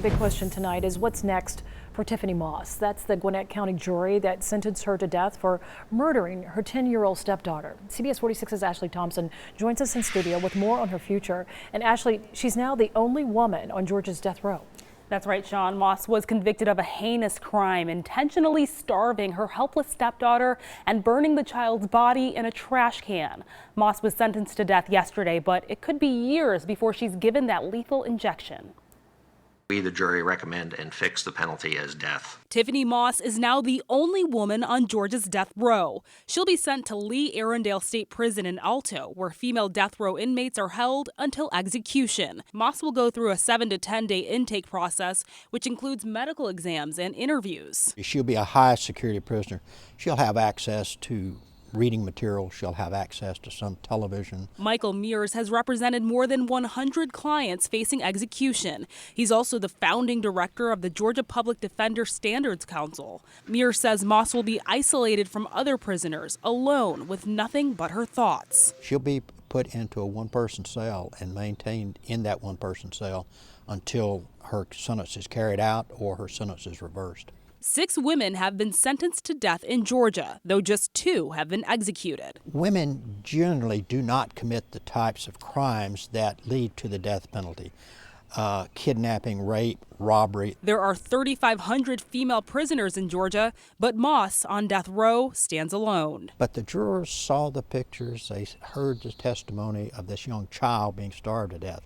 The big question tonight is what's next for Tiffany Moss. That's the Gwinnett County jury that sentenced her to death for murdering her 10-year-old stepdaughter. CBS 46's Ashley Thompson joins us in studio with more on her future. And Ashley, she's now the only woman on Georgia's death row. That's right, Sean. Moss was convicted of a heinous crime, intentionally starving her helpless stepdaughter and burning the child's body in a trash can. Moss was sentenced to death yesterday, but it could be years before she's given that lethal injection. We, the jury, recommend and fix the penalty as death. Tiffany Moss is now the only woman on Georgia's death row. She'll be sent to Lee Arundel State Prison in Alto, where female death row inmates are held until execution. Moss will go through a 7 to 10 day intake process, which includes medical exams and interviews. She'll be a high security prisoner. She'll have access to reading material. She'll have access to some television. Michael MEARS has represented more than 100 clients facing execution. He's also the founding director of the Georgia Public Defender Standards Council. MEARS says Moss will be isolated from other prisoners, alone with nothing but her thoughts. She'll be put into a one-person cell and maintained in that one-person cell until her sentence is carried out or her sentence is reversed. 6 women have been sentenced to death in Georgia, though just 2 have been executed. Women generally do not commit the types of crimes that lead to the death penalty. Kidnapping, rape, robbery. There are 3,500 female prisoners in Georgia, but Moss on death row stands alone. But the jurors saw the pictures, they heard the testimony of this young child being starved to death.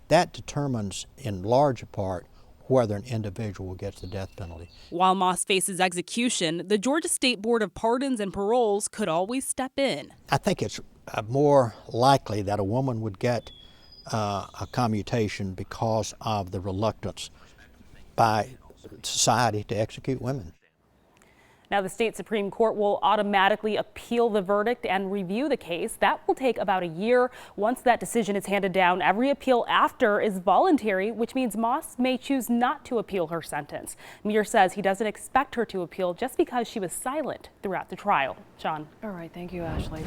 That determines in large part whether an individual gets the death penalty. While Moss faces execution, the Georgia State Board of Pardons and Paroles could always step in. I think it's more likely that a woman would get a commutation because of the reluctance by society to execute women. Now, the state Supreme Court will automatically appeal the verdict and review the case. That will take about a year. Once that decision is handed down, every appeal after is voluntary, which means Moss may choose not to appeal her sentence. MEARS says he doesn't expect her to appeal just because she was silent throughout the trial. Sean. All right. Thank you, Ashley.